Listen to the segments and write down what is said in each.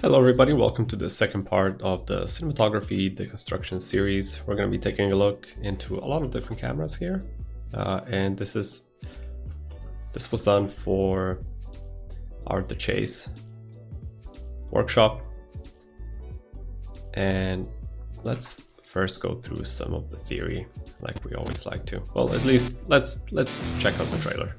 Hello everybody, welcome to the second part of the cinematography deconstruction series. We're going to be taking a look into a lot of different cameras here. And this was done for our The Chase workshop. And let's first go through some of the theory like we always like to. Well, at least let's check out the trailer.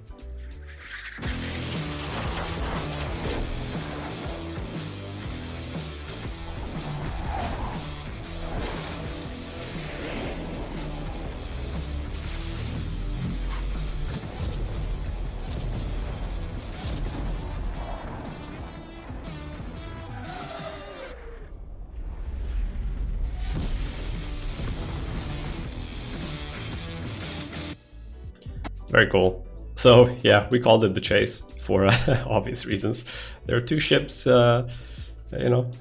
Very cool. So yeah, we called it The Chase for obvious reasons. There are two ships,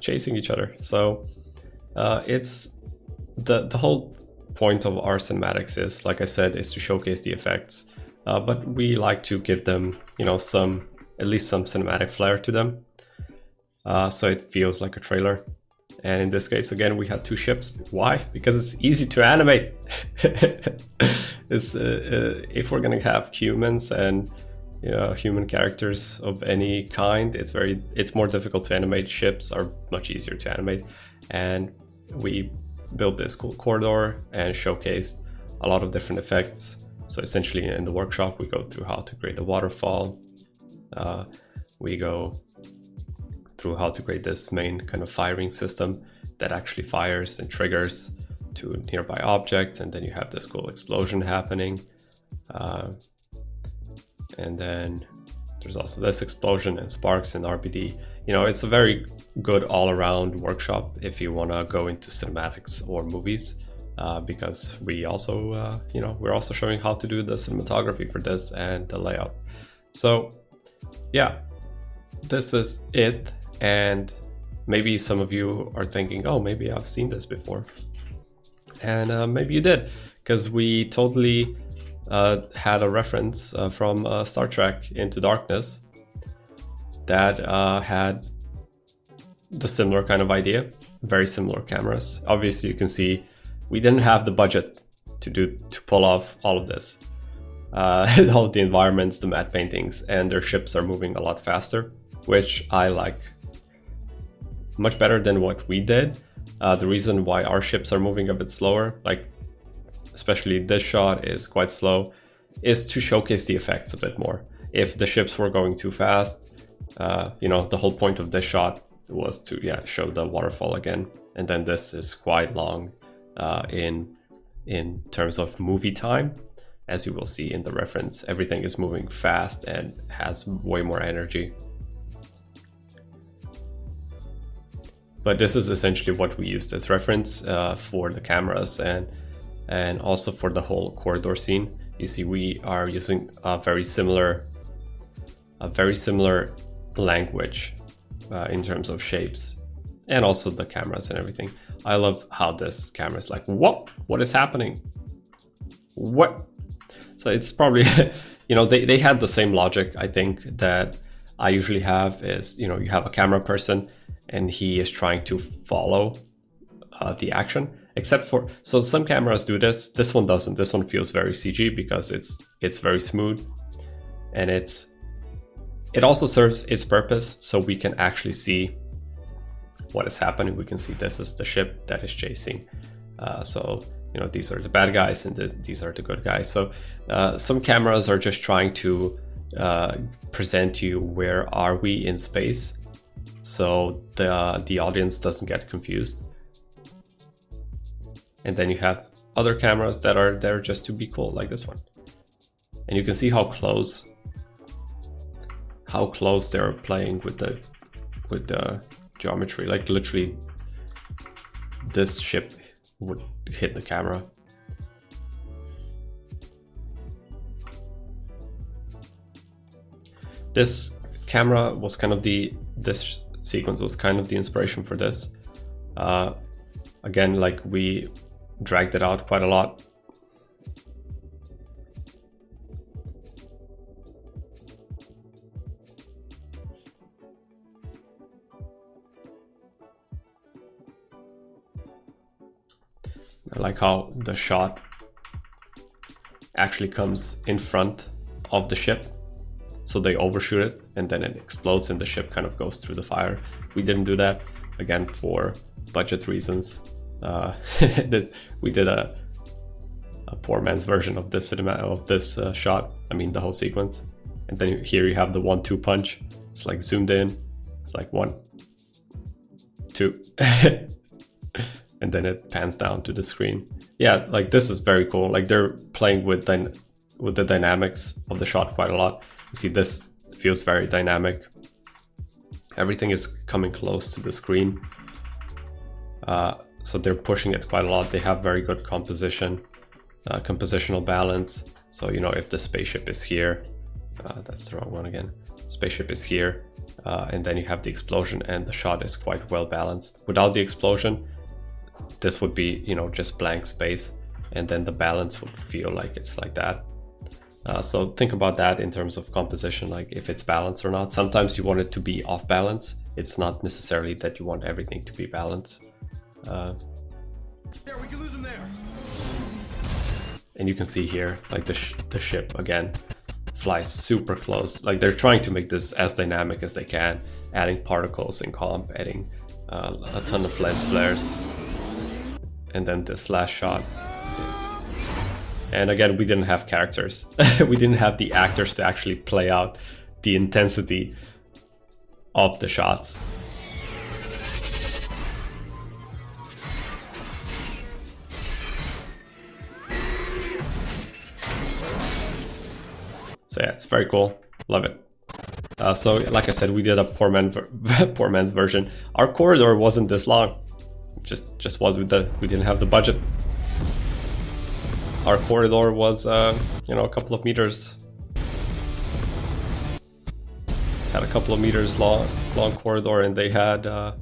chasing each other. So it's the whole point of our cinematics is, like I said, is to showcase the effects. But we like to give them, at least some cinematic flair to them. So it feels like a trailer. And in this case, again, we had two ships. Why? Because it's easy to animate. If we're gonna have humans and human characters of any kind, it's more difficult to animate. Ships are much easier to animate, and we built this cool corridor and showcased a lot of different effects. So essentially, in the workshop, we go through how to create the waterfall. We go through how to create this main kind of firing system that actually fires and triggers to nearby objects, and then you have this cool explosion happening, and then there's also this explosion and sparks and RPD. It's a very good all-around workshop if you want to go into cinematics or movies, because we also we're also showing how to do the cinematography for this and the layout. So yeah, this is it. And maybe some of you are thinking, oh, maybe I've seen this before. And maybe you did, because we totally had a reference from Star Trek Into Darkness that had the similar kind of idea, very similar cameras. Obviously, you can see we didn't have the budget to pull off all of this. All of the environments, the matte paintings, and their ships are moving a lot faster, which I like much better than what we did. The reason why our ships are moving a bit slower, like especially this shot is quite slow, is to showcase the effects a bit more. If the ships were going too fast, the whole point of this shot was to show the waterfall again. And then this is quite long in terms of movie time. As you will see in the reference, everything is moving fast and has way more energy. But this is essentially what we used as reference for the cameras and also for the whole corridor scene. You see, we are using a very similar language in terms of shapes and also the cameras and everything. I love how this camera is like, what is happening? What? So it's probably, they had the same logic, I think, that I usually have is, you have a camera person and he is trying to follow the action, so some cameras do this. This one doesn't. This one feels very CG because it's very smooth, and it also serves its purpose, so we can actually see what is happening. We can see this is the ship that is chasing. So these are the bad guys and these are the good guys. So some cameras are just trying to present you where are we in space, so the audience doesn't get confused. And then you have other cameras that are there just to be cool, like this one. And you can see how close they're playing with the geometry. Like literally, this ship would hit the camera. This camera was kind of this sequence was kind of the inspiration for this. Again, like we dragged it out quite a lot. I like how the shot actually comes in front of the ship, so they overshoot it and then it explodes and the ship kind of goes through the fire. We didn't do that, again, for budget reasons. We did a poor man's version of this shot. I mean, the whole sequence. And then here you have the 1-2 punch. It's like zoomed in. It's like 1, 2, and then it pans down to the screen. Yeah, like this is very cool. Like they're playing with the dynamics of the shot quite a lot. You see, this feels very dynamic. Everything is coming close to the screen. So they're pushing it quite a lot. They have very good composition, compositional balance. So, you know, if the spaceship is here, that's the wrong one again. Spaceship is here, and then you have the explosion and the shot is quite well balanced. Without the explosion, this would be, you know, just blank space, and then the balance would feel like it's like that. So think about that in terms of composition, like if it's balanced or not. Sometimes you want it to be off balance. It's not necessarily that you want everything to be balanced. There, we can lose them there. And you can see here, like the ship again flies super close. Like they're trying to make this as dynamic as they can, adding particles in comp, adding a ton of lens flares. And then this last shot. And again, we didn't have characters. We didn't have the actors to actually play out the intensity of the shots. So yeah, it's very cool. Love it. So like I said, we did a poor man's version. Our corridor wasn't this long. Just was we didn't have the budget. Our corridor was, you know, a couple of meters. Had a couple of meters long corridor, and they had a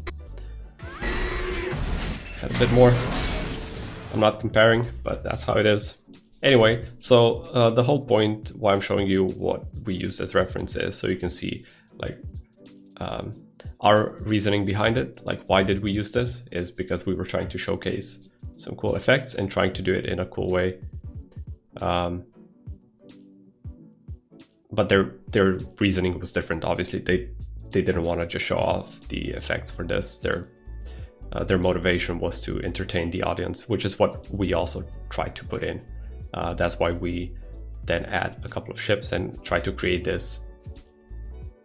bit more. I'm not comparing, but that's how it is. Anyway, so the whole point why I'm showing you what we use as reference is so you can see like our reasoning behind it. Like, why did we use this? Is because we were trying to showcase some cool effects and trying to do it in a cool way. But their reasoning was different. Obviously, they didn't want to just show off the effects for this. Their motivation was to entertain the audience, which is what we also tried to put in. That's why we then add a couple of ships and try to create this,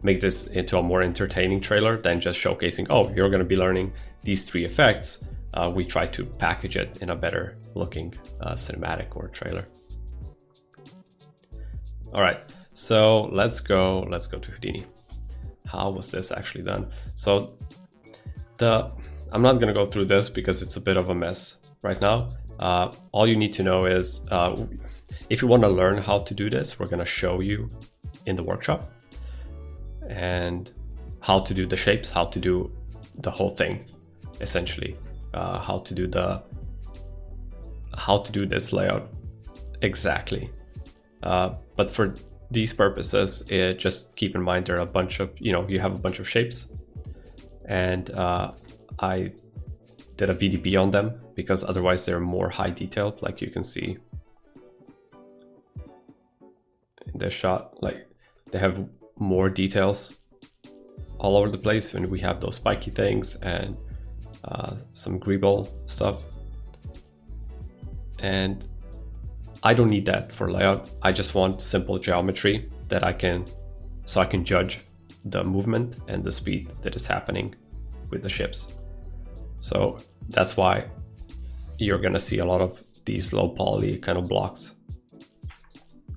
make this into a more entertaining trailer than just showcasing, oh, you're going to be learning these 3 effects. We try to package it in a better looking cinematic or trailer. All right, so let's go to Houdini. How was this actually done? So I'm not gonna go through this because it's a bit of a mess right now. All you need to know is if you want to learn how to do this, we're gonna show you in the workshop and how to do the shapes, how to do the whole thing, essentially, how to do this layout exactly. But for these purposes, just keep in mind there are a bunch of, you have a bunch of shapes, and I did a VDB on them because otherwise they're more high detailed, like you can see in this shot. Like they have more details all over the place, and we have those spiky things and some greeble stuff. And I don't need that for layout. I just want simple geometry that I can judge the movement and the speed that is happening with the ships. So that's why you're gonna see a lot of these low poly kind of blocks.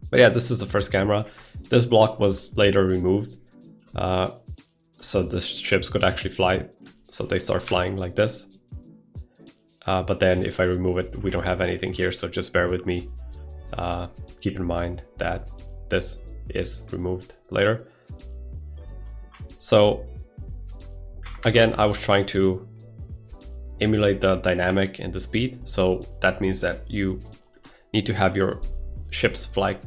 But yeah, this is the first camera. This block was later removed, so the ships could actually fly. So they start flying like this. But then if I remove it, we don't have anything here, so just bear with me. Keep in mind that this is removed later. So again, I was trying to emulate the dynamic and the speed. So that means that you need to have your ships fly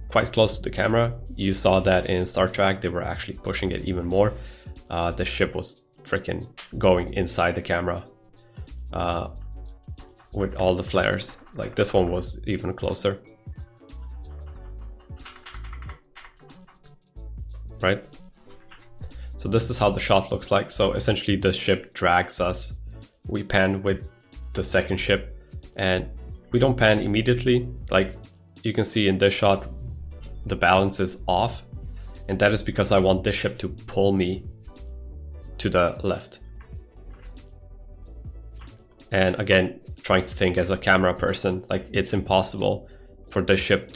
quite close to the camera. You saw that in Star Trek, they were actually pushing it even more. The ship was freaking going inside the camera. with all the flares. Like this one was even closer. Right? So this is how the shot looks like. So essentially the ship drags us. We pan with the second ship and we don't pan immediately. Like you can see in this shot, the balance is off. And that is because I want this ship to pull me to the left. And again, trying to think as a camera person, like it's impossible for this ship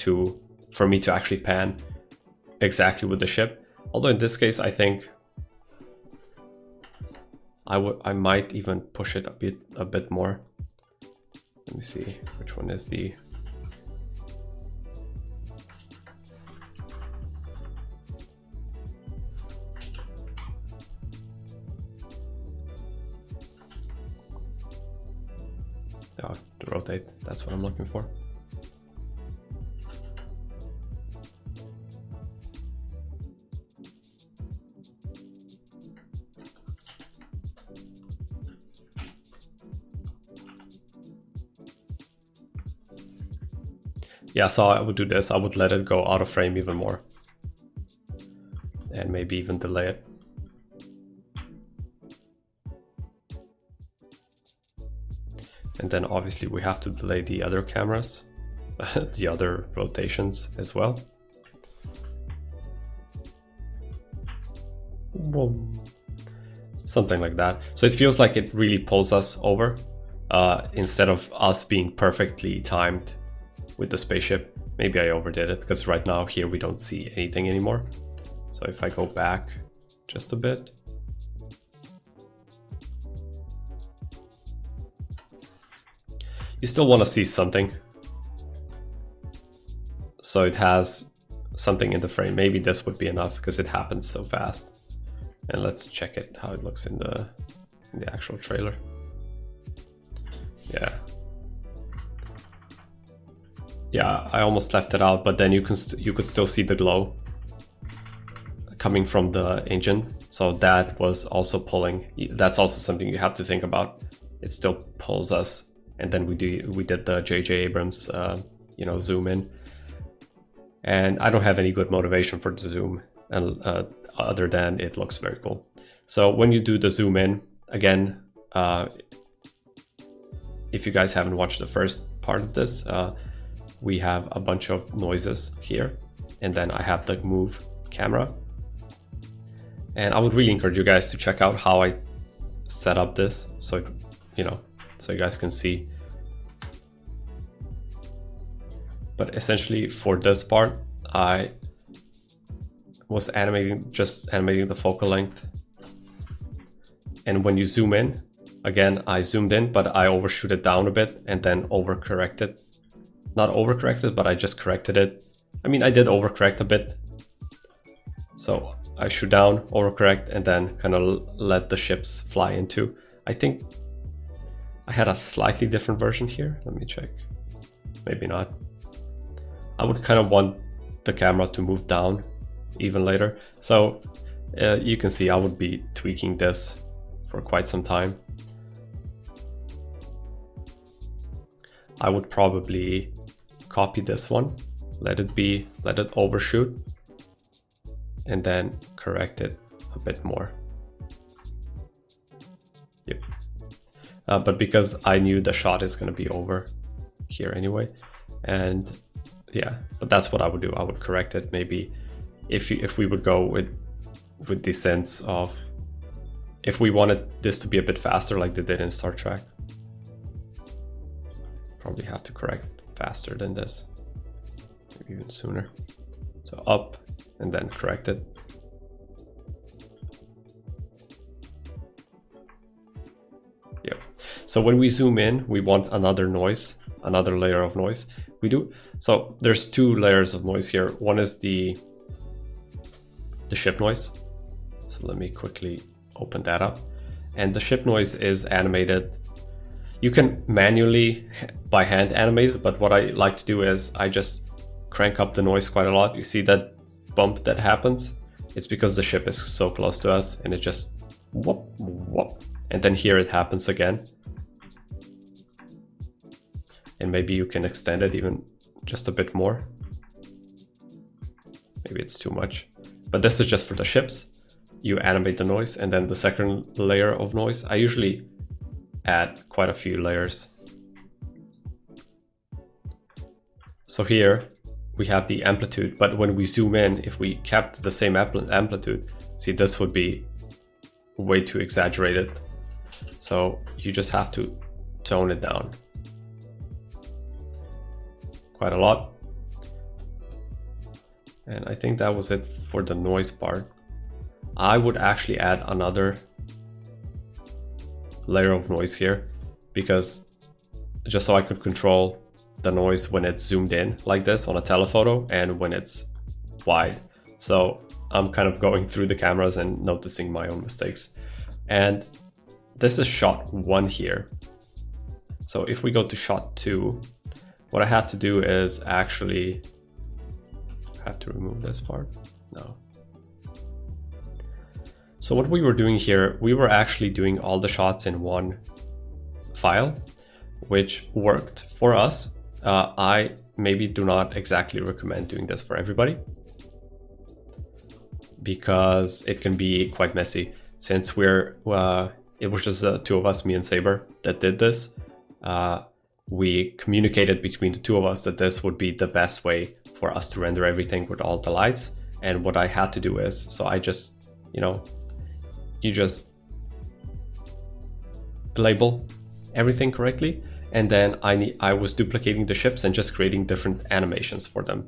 for me to actually pan exactly with the ship. Although in this case, I think I might even push it a bit more. Let me see which one is the. Oh, to rotate. That's what I'm looking for. Yeah, so I would do this. I would let it go out of frame even more. And maybe even delay it. And then obviously we have to delay the other cameras, the other rotations as well. Something like that. So it feels like it really pulls us over instead of us being perfectly timed with the spaceship. Maybe I overdid it because right now here we don't see anything anymore. So if I go back just a bit. You still want to see something. So it has something in the frame. Maybe this would be enough because it happens so fast. And let's check it, how it looks in the actual trailer. Yeah. Yeah, I almost left it out, but then you could still see the glow coming from the engine. So that was also pulling. That's also something you have to think about. It still pulls us, and then we did the J.J. Abrams, zoom in. And I don't have any good motivation for the zoom, other than it looks very cool. So when you do the zoom in, again, if you guys haven't watched the first part of this. We have a bunch of noises here, and then I have the move camera. And I would really encourage you guys to check out how I set up this, so so you guys can see. But essentially for this part, I was just animating the focal length. And when you zoom in, again, I zoomed in, but I overshoot it down a bit and then overcorrected. Not overcorrected, but I just corrected it. I mean, I did overcorrect a bit. So I shoot down, overcorrect, and then kind of let the ships fly into. I think I had a slightly different version here. Let me check. Maybe not. I would kind of want the camera to move down even later. So you can see I would be tweaking this for quite some time. I would probably copy this one, let it overshoot, and then correct it a bit more. Yep. But because I knew the shot is going to be over here anyway, and yeah, but that's what I would do. I would correct it. Maybe if we would go with the sense of, if we wanted this to be a bit faster like they did in Star Trek, probably have to correct faster than this, maybe even sooner. So up and then correct it. Yep. So when we zoom in, we want another layer of noise. So there's two layers of noise here. One is the ship noise. So let me quickly open that up. And the ship noise is animated. You can manually by hand animate it, but what I like to do is I just crank up the noise quite a lot. You see that bump that happens? It's because the ship is so close to us, and it just whoop, whoop. And then here it happens again. and maybe you can extend it even just a bit more. Maybe it's too much, but this is just for the ships. You animate the noise, and then the second layer of noise. I usually add quite a few layers. So here we have the amplitude, but when we zoom in, if we kept the same amplitude, see, this would be way too exaggerated. So you just have to tone it down quite a lot. And I think that was it for the noise part. I would actually add another layer of noise here, because just so I could control the noise when it's zoomed in like this on a telephoto and when it's wide. So I'm kind of going through the cameras and noticing my own mistakes. And this is shot 1 here. So if we go to shot 2, what I had to do is actually have to remove this part. No. So what we were doing here, we were actually doing all the shots in one file, which worked for us. I maybe do not exactly recommend doing this for everybody, because it can be quite messy. Since it was just the two of us, me and Saber, that did this. We communicated between the two of us that this would be the best way for us to render everything with all the lights. And what I had to do is, so I just, you just label everything correctly. And then I was duplicating the ships and just creating different animations for them.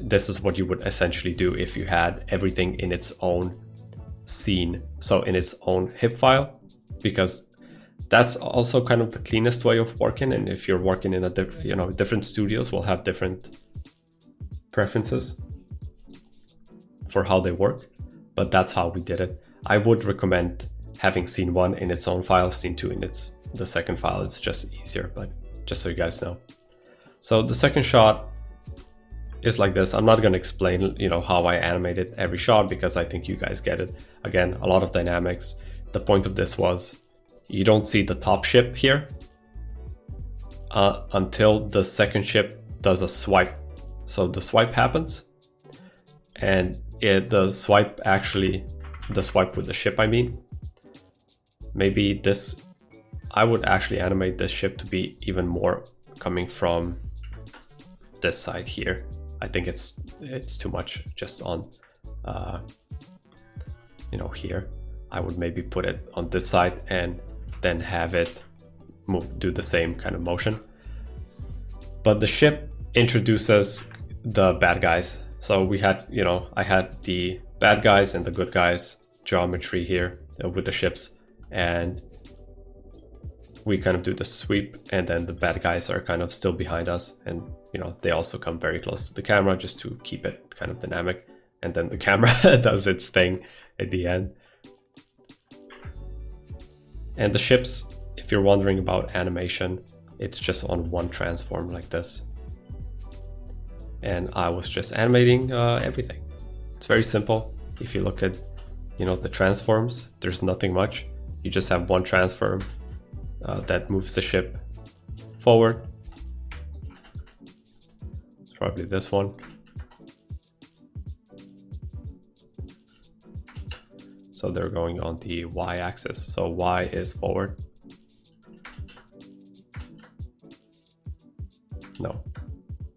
This is what you would essentially do if you had everything in its own scene, so in its own HIP file, because that's also kind of the cleanest way of working. And if you're working in different studios will have different preferences for how they work, but that's how we did it. I would recommend having scene 1 in its own file, scene 2 in the second file. It's just easier, but just so you guys know. So the second shot is like this. I'm not going to explain, how I animated every shot, because I think you guys get it. Again, a lot of dynamics. The point of this was, you don't see the top ship here until the second ship does a swipe. So the swipe happens, and the swipe with the ship, I mean. Maybe this, I would actually animate this ship to be even more coming from this side here. I think it's too much just on, here. I would maybe put it on this side and then have it do the same kind of motion. But the ship introduces the bad guys. So we had, I had the bad guys and the good guys geometry here with the ships, and we kind of do the sweep, and then the bad guys are kind of still behind us, and they also come very close to the camera just to keep it kind of dynamic, and then the camera does its thing at the end. And the ships, if you're wondering about animation, it's just on one transform like this. And I was just animating everything. It's very simple. If you look at, the transforms, there's nothing much. You just have one transform that moves the ship forward. It's probably this one. So they're going on the y-axis. So y is forward. No,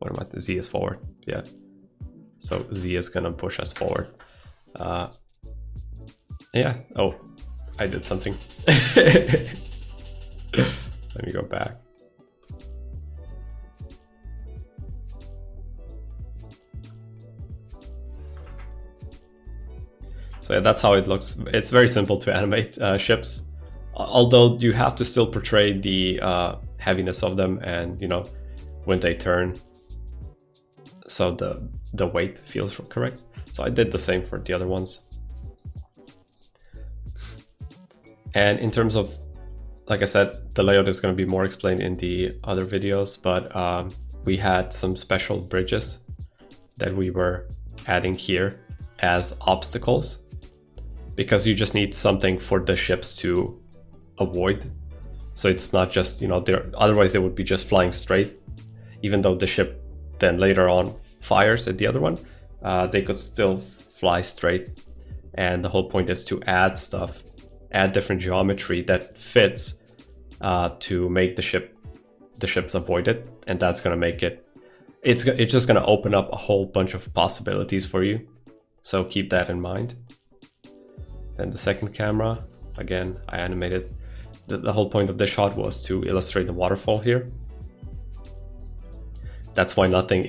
what am I? Z is forward. Yeah. So Z is gonna push us forward. Yeah. Oh, I did something. Let me go back. So yeah, that's how it looks. It's very simple to animate ships, although you have to still portray the heaviness of them and, when they turn, so the weight feels correct. So I did the same for the other ones. And in terms of, like I said, the layout is going to be more explained in the other videos, but we had some special bridges that we were adding here as obstacles, because you just need something for the ships to avoid. So it's not just, you know, otherwise they would be just flying straight, even though the ship then later on fires at the other one, they could still fly straight. And the whole point is to add stuff, add different geometry that fits to make the ships avoid it. And that's going to make it's just going to open up a whole bunch of possibilities for you. So keep that in mind. Then the second camera, again, I animated. The whole point of this shot was to illustrate the waterfall here. That's why nothing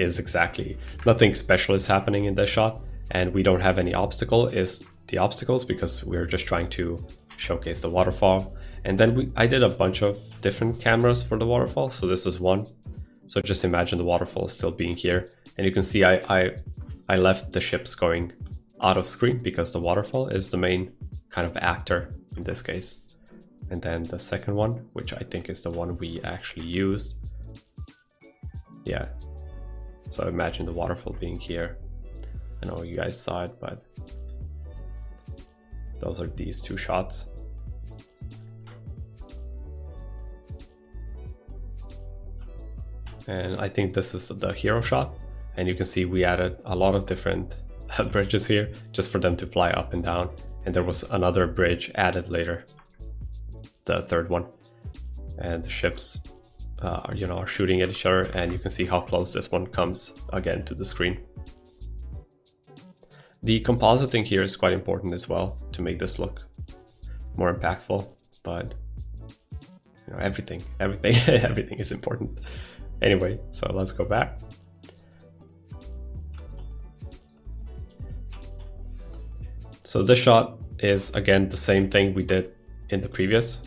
special is happening in this shot, and we don't have any obstacles because we're just trying to showcase the waterfall. And then I did a bunch of different cameras for the waterfall. So this is one. So just imagine the waterfall still being here, and you can see I left the ships going out of screen because the waterfall is the main kind of actor in this case. And then the second one, which I think is the one we actually used. Yeah. So imagine the waterfall being here. I know you guys saw it, but those are these two shots. And I think this is the hero shot. And you can see we added a lot of different bridges here just for them to fly up and down. And there was another bridge added later, the third one. And the ships are shooting at each other, and you can see how close this one comes again to the screen. The compositing here is quite important as well to make this look more impactful, but you know, everything is important. Anyway, so let's go back. So this shot is again the same thing we did in the previous,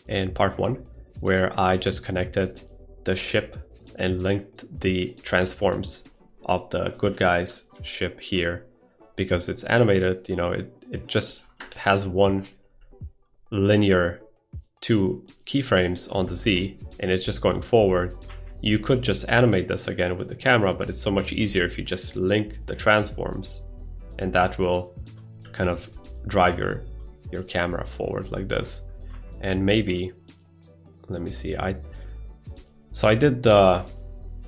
in part 1, where I just connected the ship and linked the transforms of the good guy's ship here because it's animated. You know, it just has one linear 2 keyframes on the Z, and it's just going forward. You could just animate this again with the camera, but it's so much easier if you just link the transforms, and that will kind of drive your camera forward like this. And maybe, let me see, I did the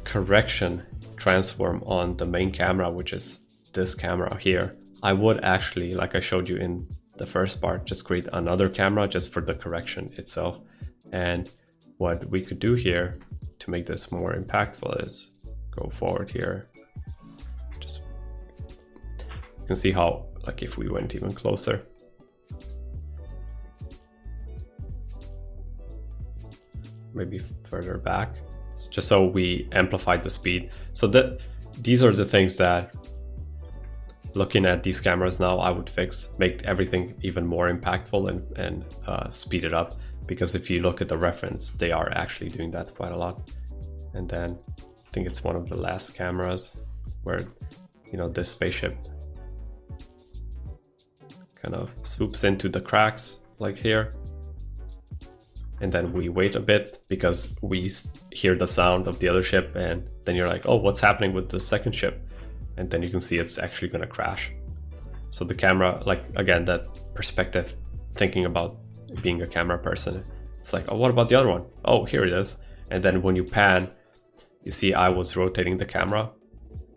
correction transform on the main camera, which is this camera here. I would actually, like I showed you in the first part, just create another camera just for the correction itself. And what we could do here to make this more impactful is go forward here. Just, you can see how, like if we went even closer, maybe further back, just so we amplified the speed. So these are the things that, looking at these cameras now, I would fix, make everything even more impactful and speed it up. Because if you look at the reference, they are actually doing that quite a lot. And then I think it's one of the last cameras where, you know, this spaceship kind of swoops into the cracks like here. And then we wait a bit because we hear the sound of the other ship, and then you're like, oh, what's happening with the second ship? And then you can see it's actually going to crash. So the camera, like, again, that perspective, thinking about being a camera person, it's like, oh, what about the other one? Oh, here it is. And then when you pan, you see I was rotating the camera,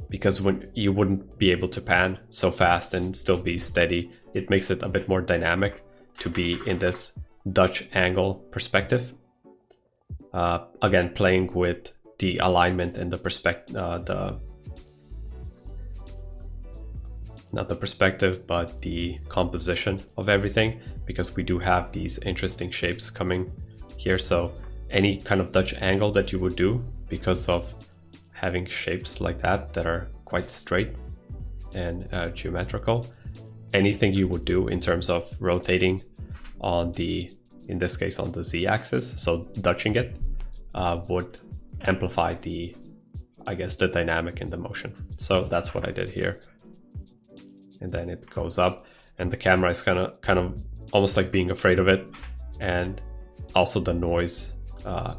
because when you wouldn't be able to pan so fast and still be steady, it makes it a bit more dynamic to be in this Dutch angle perspective. Again, playing with the alignment and the perspective, not the perspective, but the composition of everything, because we do have these interesting shapes coming here. So any kind of Dutch angle that you would do, because of having shapes like that are quite straight and geometrical, anything you would do in terms of rotating on the, in this case on the Z-axis, so Dutching it, would amplify the, I guess, the dynamic in the motion. So that's what I did here. And then it goes up, and the camera is kind of almost like being afraid of it, and also the noise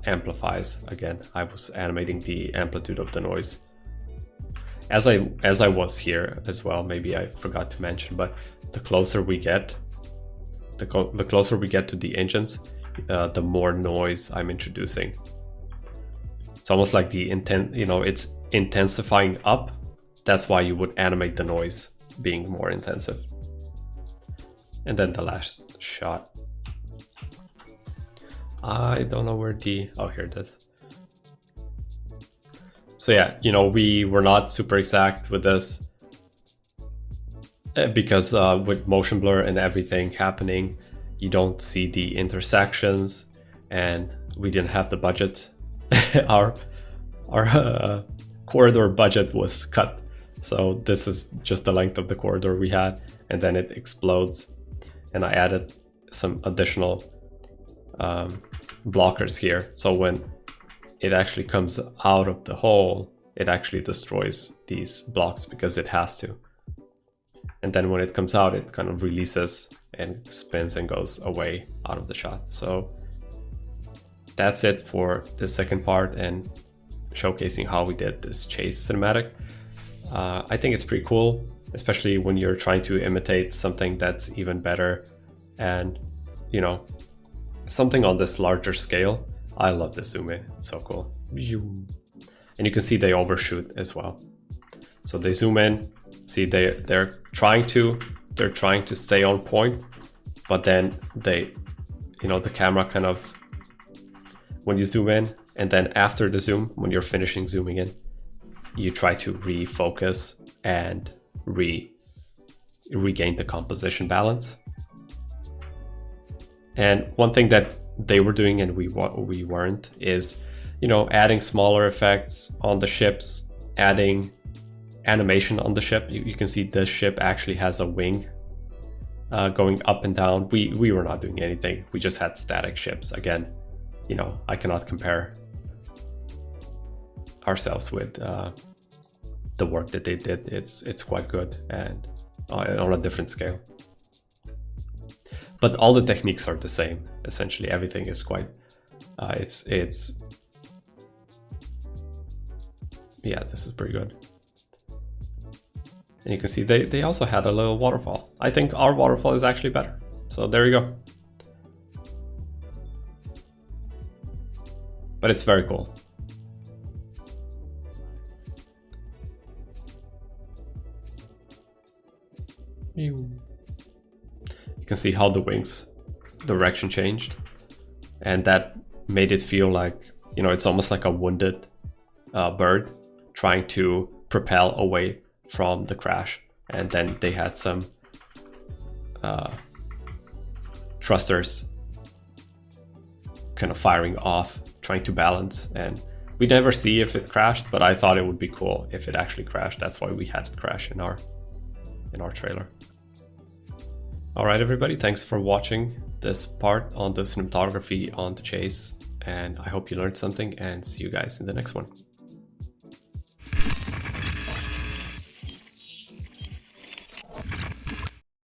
amplifies. Again, I was animating the amplitude of the noise as I was here as well. Maybe I forgot to mention, but the closer we get, the closer we get to the engines, the more noise I'm introducing. It's almost like the intent, you know, it's intensifying up. That's why you would animate the noise being more intensive. And then the last shot. I don't know where oh, here it is. So yeah, you know, we were not super exact with this because with motion blur and everything happening, you don't see the intersections, and we didn't have the budget. our corridor budget was cut. So this is just the length of the corridor we had, and then it explodes. And I added some additional blockers here. So when it actually comes out of the hole, it actually destroys these blocks because it has to. And then when it comes out, it kind of releases and spins and goes away out of the shot. So that's it for the second part and showcasing how we did this chase cinematic. I think it's pretty cool, especially when you're trying to imitate something that's even better and, you know, something on this larger scale. I love the zoom in, it's so cool. And you can see they overshoot as well. So they zoom in, see they're trying to stay on point, but then they, you know, the camera kind of, when you zoom in and then after the zoom, when you're finishing zooming in, you try to refocus and regain the composition balance. And one thing that they were doing and we weren't is, you know, adding smaller effects on the ships, adding animation on the ship. You can see this ship actually has a wing going up and down. We were not doing anything. We just had static ships. Again, you know, I cannot compare ourselves with the work that they did. It's quite good and on a different scale. But all the techniques are the same. Essentially, everything is quite. Yeah, this is pretty good. And you can see they also had a little waterfall. I think our waterfall is actually better. So there you go. But it's very cool. You can see how the wings direction changed, and that made it feel like, you know, it's almost like a wounded bird trying to propel away from the crash. And then they had some thrusters kind of firing off, trying to balance, and we never see if it crashed, but I thought it would be cool if it actually crashed. That's why we had it crash in our trailer. All right, everybody, thanks for watching this part on the cinematography on the chase, and I hope you learned something, and see you guys in the next one.